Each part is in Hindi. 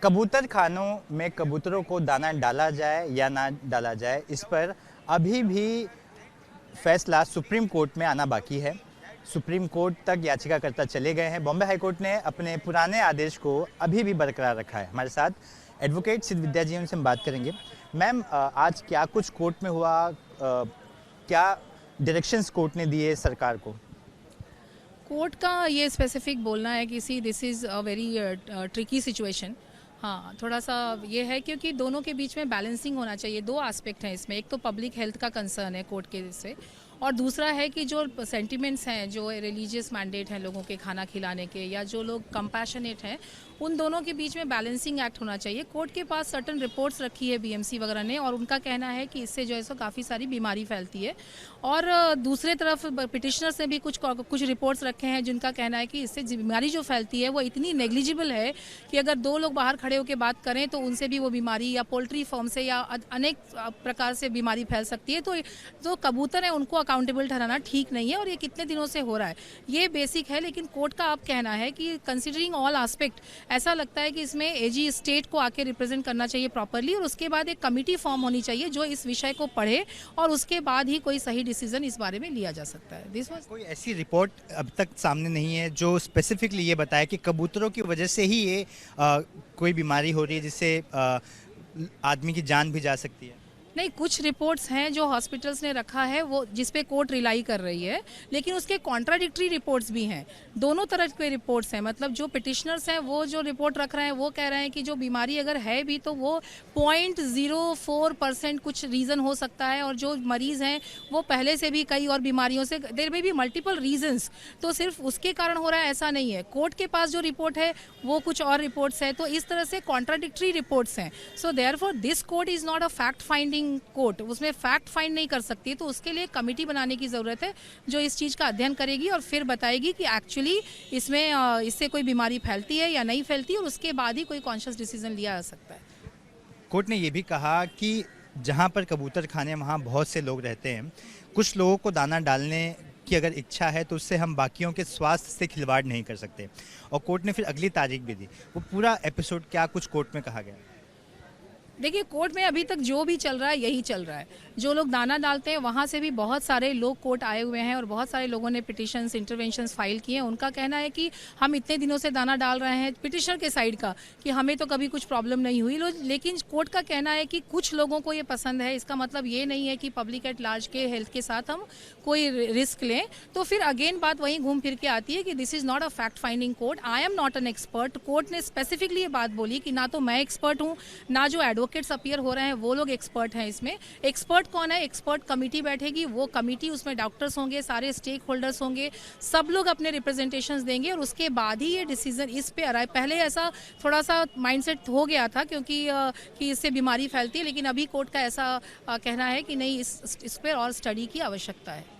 कबूतर खानों में कबूतरों को दाना डाला जाए या ना डाला जाए, इस पर अभी भी फैसला सुप्रीम कोर्ट में आना बाकी है। सुप्रीम कोर्ट तक याचिकाकर्ता चले गए हैं। बॉम्बे हाई कोर्ट ने अपने पुराने आदेश को अभी भी बरकरार रखा है। हमारे साथ एडवोकेट सिद्ध विद्या जी, उनसे हम बात करेंगे। मैम, आज क्या कुछ कोर्ट में हुआ, क्या डायरेक्शंस कोर्ट ने दिए सरकार को? कोर्ट का ये स्पेसिफिक बोलना है कि see this is a very tricky situation. हाँ, थोड़ा सा ये है क्योंकि दोनों के बीच में बैलेंसिंग होना चाहिए। दो एस्पेक्ट हैं इसमें, एक तो पब्लिक हेल्थ का कंसर्न है कोर्ट के से, और दूसरा है कि जो सेंटिमेंट्स हैं, जो रिलीजियस मैंडेट हैं लोगों के खाना खिलाने के, या जो लोग कंपैशनेट हैं, उन दोनों के बीच में बैलेंसिंग एक्ट होना चाहिए। कोर्ट के पास सर्टन रिपोर्ट्स रखी है बीएमसी वगैरह ने, और उनका कहना है कि इससे जो है सो काफ़ी सारी बीमारी फैलती है। और दूसरे तरफ पिटिशनर्स ने भी कुछ रिपोर्ट्स रखे हैं जिनका कहना है कि इससे बीमारी जो फैलती है वो इतनी नेग्लिजिबल है कि अगर दो लोग बाहर खड़े होकर बात करें तो उनसे भी वो बीमारी, या पोल्ट्री फार्म से, या अनेक प्रकार से बीमारी फैल सकती है। तो जो कबूतर है उनको अकाउंटेबल ठहराना ठीक नहीं है, और ये कितने दिनों से हो रहा है, ये बेसिक है। लेकिन कोर्ट का अब कहना है कि कंसिडरिंग ऑल एस्पेक्ट, ऐसा लगता है कि इसमें एजी स्टेट को आके रिप्रेजेंट करना चाहिए प्रॉपरली, और उसके बाद एक कमिटी फॉर्म होनी चाहिए जो इस विषय को पढ़े, और उसके बाद ही कोई सही डिसीजन इस बारे में लिया जा सकता है। कोई ऐसी रिपोर्ट अब तक सामने नहीं है जो स्पेसिफिकली ये बताए कि कबूतरों की वजह से ही ये कोई बीमारी हो रही है जिससे आदमी की जान भी जा सकती है? नहीं, कुछ रिपोर्ट्स हैं जो हॉस्पिटल्स ने रखा है, वो जिस पे कोर्ट रिलाई कर रही है, लेकिन उसके कॉन्ट्राडिक्टरी रिपोर्ट्स भी हैं। दोनों तरह के रिपोर्ट्स हैं। मतलब जो पिटिशनर्स हैं वो जो रिपोर्ट रख रहे हैं वो कह रहे हैं कि जो बीमारी अगर है भी तो वो 0.04% कुछ रीज़न हो सकता है, और जो मरीज़ हैं वो पहले से भी कई और बीमारियों से, देयर में भी मल्टीपल रीजंस, तो सिर्फ उसके कारण हो रहा है ऐसा नहीं है। कोर्ट के पास जो रिपोर्ट है वो कुछ और रिपोर्ट्स है, तो इस तरह से कॉन्ट्राडिक्टरी रिपोर्ट्स हैं। So therefore this court is not a fact finding court, उसमें फैक्ट फाइंड नहीं कर सकती। तो उसके लिए कमेटी बनाने की जरूरत है जो इस चीज का अध्ययन करेगी और फिर बताएगी कि एक्चुअली इसमें इससे कोई बीमारी फैलती है या नहीं फैलती, और उसके बाद ही कोई कॉन्शियस डिसीजन लिया जा सकता है। कोर्ट ने यह भी कहा कि जहां पर कबूतर खाने वहां बहुत से लोग रहते हैं, कुछ लोगों को दाना डालने की अगर इच्छा है तो उससे हम बाकियों के स्वास्थ्य से खिलवाड़ नहीं कर सकते। और कोर्ट ने फिर अगली तारीख भी दी। वो पूरा एपिसोड क्या कुछ कोर्ट में कहा गया? देखिए, कोर्ट में अभी तक जो भी चल रहा है यही चल रहा है। जो लोग दाना डालते हैं वहाँ से भी बहुत सारे लोग कोर्ट आए हुए हैं, और बहुत सारे लोगों ने पिटिशंस, इंटरवेंशंस फाइल किए हैं। उनका कहना है कि हम इतने दिनों से दाना डाल रहे हैं, पिटिशनर के साइड का, कि हमें तो कभी कुछ प्रॉब्लम नहीं हुई। लेकिन कोर्ट का कहना है कि कुछ लोगों को ये पसंद है। इसका मतलब ये नहीं है कि पब्लिक एट लार्ज के हेल्थ के साथ हम कोई रिस्क लें। तो फिर अगेन बात वहीं घूम फिर के आती है कि this is not a fact finding court, I am not an expert. Court ने स्पेसिफिकली ये बात बोली कि ना तो मैं एक्सपर्ट हूँ, ना जो एडवोकेट्स अपीयर हो रहे हैं वो लोग एक्सपर्ट हैं इसमें। एक्सपर्ट कौन है? एक्सपर्ट कमेटी बैठेगी, वो कमेटी, उसमें डॉक्टर्स होंगे, सारे स्टेक होल्डर्स होंगे, सब लोग अपने रिप्रेजेंटेशंस देंगे, और उसके बाद ही ये डिसीजन इस पे आ रहा है। पहले ऐसा थोड़ा सा माइंडसेट हो गया था क्योंकि कि इससे बीमारी फैलती है, लेकिन अभी कोर्ट का ऐसा कहना है कि नहीं, इस पर और स्टडी की आवश्यकता है।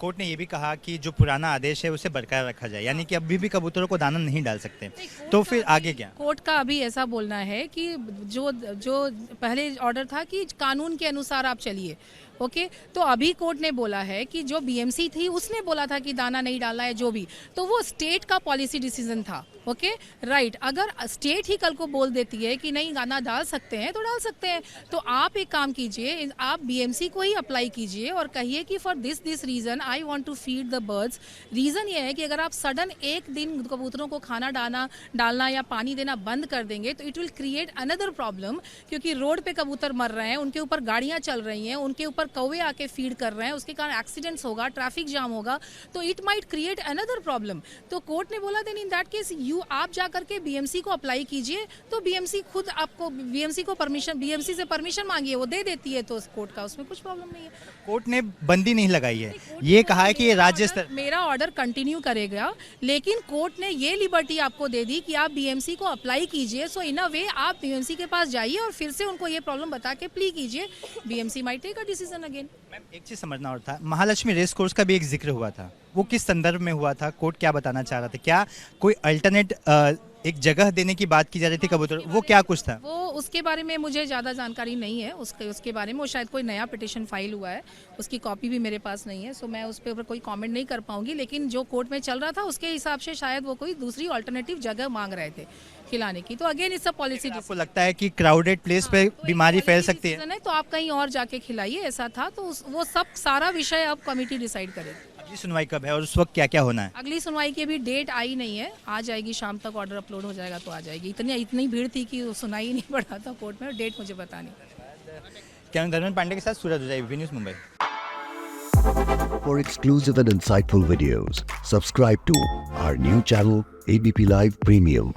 कोर्ट ने यह भी कहा कि जो पुराना आदेश है उसे बरकरार रखा जाए, यानी कि अभी भी कबूतरों को दाना नहीं डाल सकते। तो फिर आगे क्या? कोर्ट का अभी ऐसा बोलना है कि जो पहले ऑर्डर था कि कानून के अनुसार आप चलिए, ओके। तो अभी कोर्ट ने बोला है कि जो बीएमसी थी उसने बोला था कि दाना नहीं डालना है, जो भी, तो वो स्टेट का पॉलिसी डिसीजन था, ओके, राइट। अगर स्टेट ही कल को बोल देती है कि नहीं, दाना डाल सकते हैं तो डाल सकते हैं, तो आप एक काम कीजिए, आप बीएमसी को ही अप्लाई कीजिए और कहिए कि for this reason I want to feed the birds. Reason ये है कि अगर आप सडन एक दिन कबूतरों को खाना डालना या पानी देना बंद कर देंगे तो it will create another problem, क्योंकि रोड पे कबूतर मर रहे हैं, उनके ऊपर गाड़ियां चल रही हैं, उनके ऊपर कौवे आके फीड कर रहे हैं, उसके कारण एक्सीडेंट्स होगा, ट्रैफिक जाम होगा, तो it might create another problem. तो कोर्ट ने बोला देन इन दैट केस आप जा करके बीएमसी को अप्लाई कीजिए, तो बीएमसी खुद आपको, बीएमसी को परमिशन, बीएमसी से परमिशन मांगिए, वो दे देती है, तो कोर्ट का उसमें कुछ प्रॉब्लम नहीं है। कोर्ट ने बंदी नहीं लगाई है, ये कहा है कि ये राज्य स्तर, मेरा ऑर्डर कंटिन्यू करेगा, लेकिन कोर्ट ने ये लिबर्टी आपको दे दी कि आप बीएमसी को अप्लाई कीजिए। सो इन अ वे आप बीएमसी के पास जाइए और फिर से उनको ये प्रॉब्लम बता के प्ली कीजिए, BMC might take a decision again. Ma'am, एक चीज समझना और था, महालक्ष्मी रेस कोर्स का भी एक जिक्र हुआ था, वो किस संदर्भ में हुआ था? कोर्ट क्या बताना चाह रहा था? क्या कोई अल्टरनेट एक जगह देने की बात की जा रही थी कबूतर, वो क्या कुछ था? वो उसके बारे में मुझे ज़्यादा जानकारी नहीं है, उसके बारे में। वो शायद कोई नया पिटिशन फाइल हुआ है, उसकी कॉपी भी मेरे पास नहीं है, सो मैं उस पर कोई कमेंट नहीं कर पाऊंगी। लेकिन जो कोर्ट में चल रहा था उसके हिसाब से शायद वो कोई दूसरी ऑल्टरनेटिव जगह मांग रहे थे, खिलाने की। तो अगेन इट्स अ पॉलिसी आपको लगता है कि क्राउडेड प्लेस पे बीमारी फैल सकती है? तो आप कहीं और जाके खिलाइए, ऐसा था तो वो सब सारा विषय अब कमेटी डिसाइड करेगी। अगली सुनवाई कब है और उस वक्त क्या क्या होना है? अगली सुनवाई की अभी डेट आई नहीं है, आ जाएगी, शाम तक ऑर्डर अपलोड हो जाएगा तो आ जाएगी। इतनी भीड़ थी कि सुनाई नहीं पड़ रहा था कोर्ट में, डेट मुझे पता नहीं। कैमरा धर्मेंद्र पांडे के साथ Suraj Ujai, V news Mumbai. For exclusive and insightful videos, subscribe to our new channel ABP Live Premium.